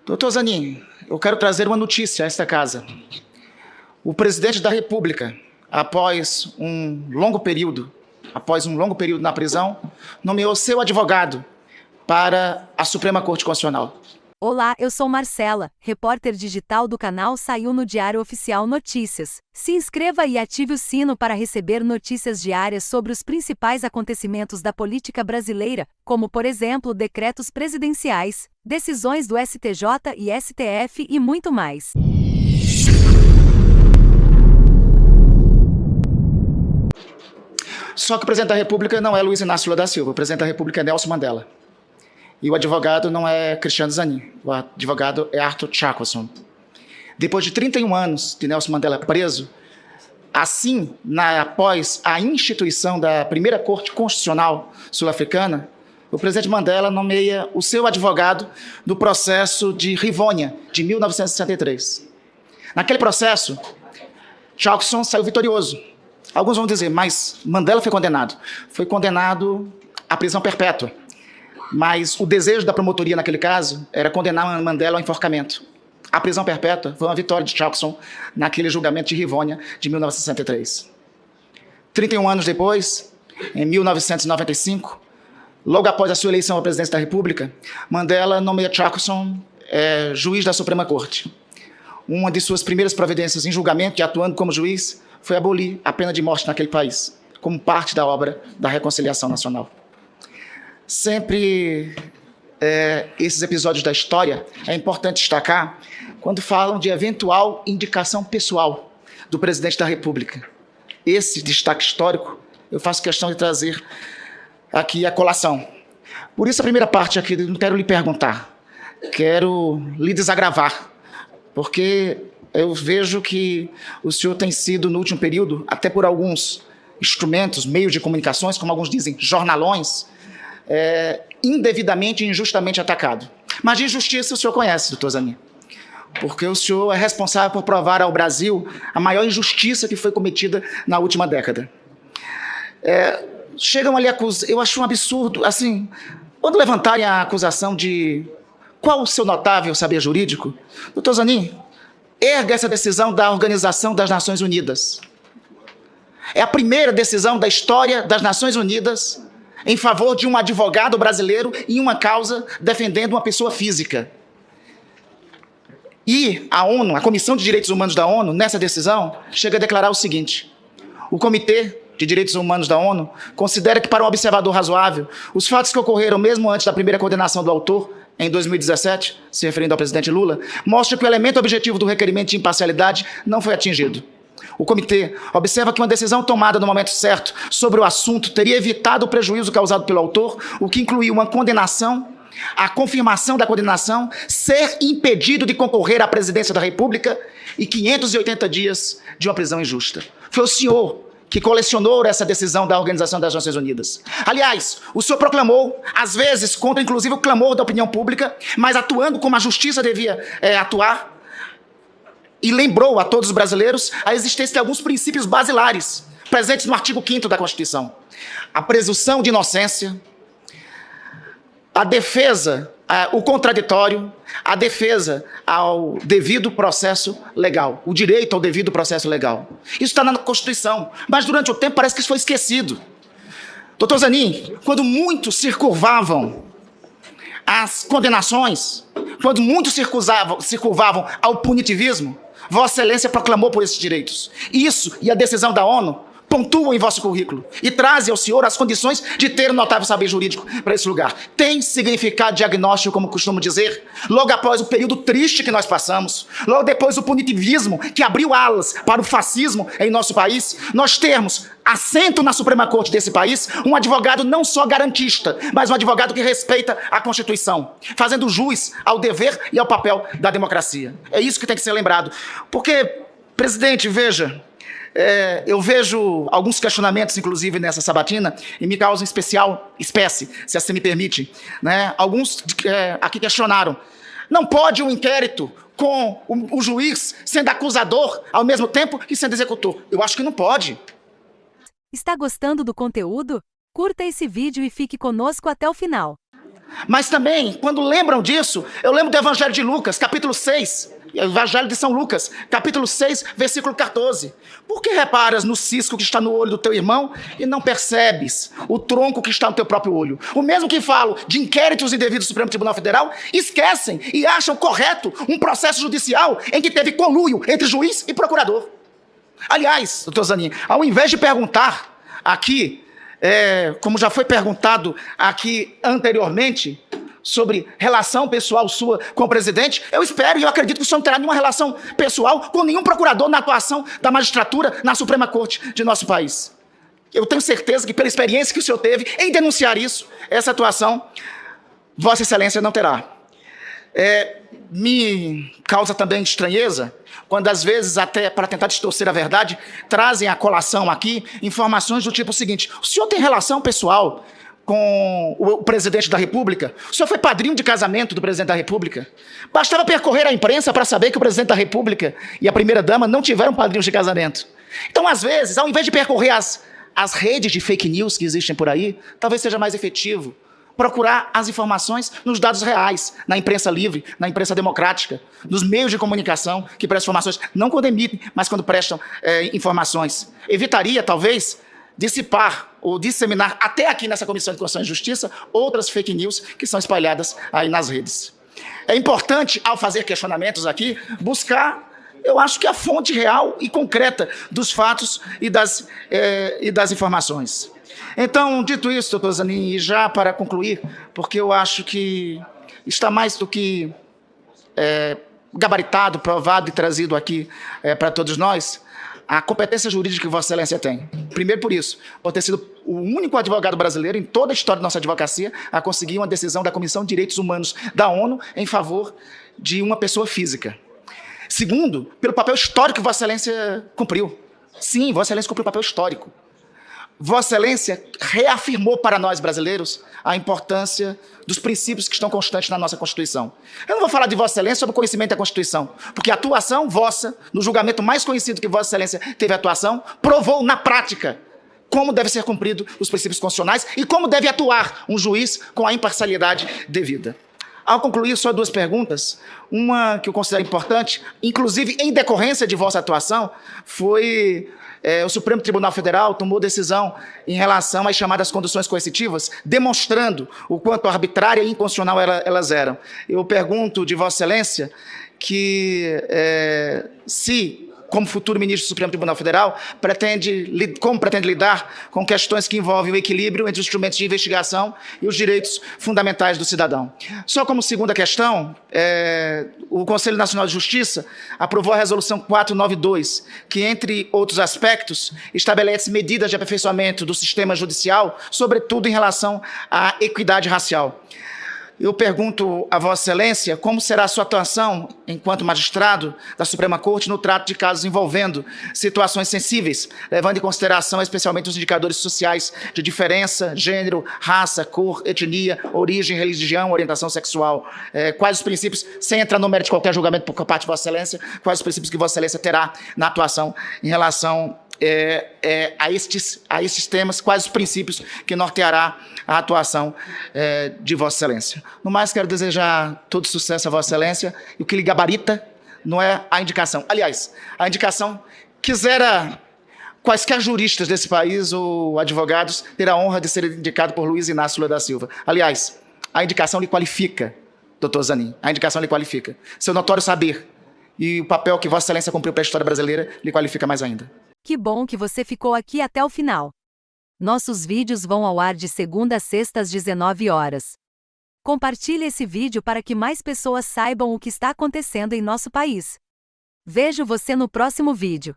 Doutor Zanin, eu quero trazer uma notícia a esta casa. O presidente da República, após um longo período na prisão, nomeou seu advogado para a Suprema Corte Constitucional. Olá, eu sou Marcela, repórter digital do canal Saiu no Diário Oficial Notícias. Se inscreva e ative o sino para receber notícias diárias sobre os principais acontecimentos da política brasileira, como, por exemplo, decretos presidenciais, decisões do STJ e STF e muito mais. Só que o presidente da República não é Luiz Inácio Lula da Silva, o presidente da República é Nelson Mandela. E o advogado não é Cristiano Zanin, o advogado é Arthur Chascosson. Depois de 31 anos de Nelson Mandela preso, assim, após a instituição da primeira Corte Constitucional Sul-Africana, o presidente Mandela nomeia o seu advogado do processo de Rivônia, de 1963. Naquele processo, Chascosson saiu vitorioso. Alguns vão dizer, mas Mandela foi condenado. Foi condenado à prisão perpétua. Mas o desejo da promotoria naquele caso era condenar Mandela ao enforcamento. A prisão perpétua foi uma vitória de Chascosson naquele julgamento de Rivônia de 1963. 31 anos depois, em 1995, logo após a sua eleição à presidência da República, Mandela nomeia Chascosson juiz da Suprema Corte. Uma de suas primeiras providências em julgamento e atuando como juiz foi abolir a pena de morte naquele país, como parte da obra da reconciliação nacional. Sempre esses episódios da história é importante destacar quando falam de eventual indicação pessoal do presidente da República. Esse destaque histórico eu faço questão de trazer aqui a colação. Por isso a primeira parte aqui eu não quero lhe perguntar, quero lhe desagravar, porque eu vejo que o senhor tem sido no último período, até por alguns instrumentos, meios de comunicações, como alguns dizem, jornalões, indevidamente e injustamente atacado. Mas de injustiça o senhor conhece, doutor Zanin, porque o senhor é responsável por provar ao Brasil a maior injustiça que foi cometida na última década. Chegam ali eu acho um absurdo, assim, quando levantarem a acusação de qual o seu notável saber jurídico, doutor Zanin, erga essa decisão da Organização das Nações Unidas. É a primeira decisão da história das Nações Unidas em favor de um advogado brasileiro em uma causa defendendo uma pessoa física. E a ONU, a Comissão de Direitos Humanos da ONU, nessa decisão, chega a declarar o seguinte: o Comitê de Direitos Humanos da ONU considera que, para um observador razoável, os fatos que ocorreram mesmo antes da primeira condenação do autor, em 2017, se referindo ao presidente Lula, mostram que o elemento objetivo do requerimento de imparcialidade não foi atingido. O comitê observa que uma decisão tomada no momento certo sobre o assunto teria evitado o prejuízo causado pelo autor, o que incluiu uma condenação, a confirmação da condenação, ser impedido de concorrer à presidência da República e 580 dias de uma prisão injusta. Foi o senhor que colecionou essa decisão da Organização das Nações Unidas. Aliás, o senhor proclamou, às vezes, contra inclusive o clamor da opinião pública, mas atuando como a justiça devia atuar, e lembrou a todos os brasileiros a existência de alguns princípios basilares, presentes no artigo 5º da Constituição. A presunção de inocência, a defesa, o contraditório, a defesa ao devido processo legal, o direito ao devido processo legal. Isso está na Constituição, mas durante o tempo parece que isso foi esquecido. Doutor Zanin, quando muitos circunvavam as condenações, quando muitos se curvavam ao punitivismo, Vossa Excelência proclamou por esses direitos. Isso e a decisão da ONU pontuam em vosso currículo e trazem ao senhor as condições de ter um notável saber jurídico para esse lugar. Tem significado diagnóstico, como costumo dizer, logo após o período triste que nós passamos, logo depois do punitivismo que abriu alas para o fascismo em nosso país, nós termos assento na Suprema Corte desse país um advogado não só garantista, mas um advogado que respeita a Constituição, fazendo jus ao dever e ao papel da democracia. É isso que tem que ser lembrado. Porque, presidente, veja, eu vejo alguns questionamentos, inclusive, nessa sabatina, e me causam espécie, se assim me permite. Né? Alguns aqui questionaram. Não pode um inquérito com o juiz sendo acusador ao mesmo tempo que sendo executor? Eu acho que não pode. Está gostando do conteúdo? Curta esse vídeo e fique conosco até o final. Mas também, quando lembram disso, eu lembro do Evangelho de Lucas, capítulo 6, Evangelho de São Lucas, capítulo 6, versículo 14. Por que reparas no cisco que está no olho do teu irmão e não percebes o tronco que está no teu próprio olho? O mesmo que falo de inquéritos indevidos do Supremo Tribunal Federal, esquecem e acham correto um processo judicial em que teve conluio entre juiz e procurador. Aliás, doutor Zanin, ao invés de perguntar aqui, como já foi perguntado aqui anteriormente, sobre relação pessoal sua com o presidente, eu espero e eu acredito que o senhor não terá nenhuma relação pessoal com nenhum procurador na atuação da magistratura na Suprema Corte de nosso país. Eu tenho certeza que pela experiência que o senhor teve em denunciar isso, essa atuação, Vossa Excelência não terá. Me causa também estranheza quando, às vezes, até para tentar distorcer a verdade, trazem à colação aqui informações do tipo seguinte: o senhor tem relação pessoal com o presidente da República? O senhor foi padrinho de casamento do presidente da República? Bastava percorrer a imprensa para saber que o presidente da República e a primeira-dama não tiveram padrinhos de casamento. Então, às vezes, ao invés de percorrer as redes de fake news que existem por aí, talvez seja mais efetivo procurar as informações nos dados reais, na imprensa livre, na imprensa democrática, nos meios de comunicação que prestam informações, não quando emitem, mas quando prestam informações. Evitaria, talvez, dissipar ou disseminar, até aqui nessa Comissão de Constituição e Justiça, outras fake news que são espalhadas aí nas redes. É importante, ao fazer questionamentos aqui, buscar, eu acho que a fonte real e concreta dos fatos e das informações. Então, dito isso, doutor Zanin, e já para concluir, porque eu acho que está mais do que gabaritado, provado e trazido aqui para todos nós, a competência jurídica que Vossa Excelência tem. Primeiro por isso, por ter sido o único advogado brasileiro em toda a história da nossa advocacia a conseguir uma decisão da Comissão de Direitos Humanos da ONU em favor de uma pessoa física. Segundo, pelo papel histórico que Vossa Excelência cumpriu. Sim, Vossa Excelência cumpriu um papel histórico. Vossa Excelência reafirmou para nós brasileiros a importância dos princípios que estão constantes na nossa Constituição. Eu não vou falar de Vossa Excelência sobre o conhecimento da Constituição, porque a atuação vossa, no julgamento mais conhecido que Vossa Excelência teve atuação, provou na prática como deve ser cumprido os princípios constitucionais e como deve atuar um juiz com a imparcialidade devida. Ao concluir, só duas perguntas. Uma que eu considero importante, inclusive em decorrência de vossa atuação, foi o Supremo Tribunal Federal tomou decisão em relação às chamadas conduções coercitivas, demonstrando o quanto arbitrária e inconstitucional elas eram. Eu pergunto de Vossa Excelência que se, como futuro ministro do Supremo Tribunal Federal, como pretende lidar com questões que envolvem o equilíbrio entre os instrumentos de investigação e os direitos fundamentais do cidadão. Só como segunda questão, o Conselho Nacional de Justiça aprovou a Resolução 492, que, entre outros aspectos, estabelece medidas de aperfeiçoamento do sistema judicial, sobretudo em relação à equidade racial. Eu pergunto a Vossa Excelência como será a sua atuação, enquanto magistrado da Suprema Corte, no trato de casos envolvendo situações sensíveis, levando em consideração especialmente os indicadores sociais de diferença, gênero, raça, cor, etnia, origem, religião, orientação sexual. Quais os princípios, sem entrar no mérito de qualquer julgamento por parte de Vossa Excelência, quais os princípios que Vossa Excelência terá na atuação em relação a estes temas, quais os princípios que norteará a atuação de Vossa Excelência. No mais, quero desejar todo sucesso a Vossa Excelência, e o que lhe gabarita não é a indicação. Aliás, a indicação, quisera quaisquer juristas desse país ou advogados ter a honra de ser indicado por Luiz Inácio Lula da Silva. Aliás, a indicação lhe qualifica, doutor Zanin, a indicação lhe qualifica. Seu notório saber e o papel que Vossa Excelência cumpriu para a história brasileira lhe qualifica mais ainda. Que bom que você ficou aqui até o final. Nossos vídeos vão ao ar de segunda a sexta às 19 horas. Compartilhe esse vídeo para que mais pessoas saibam o que está acontecendo em nosso país. Vejo você no próximo vídeo.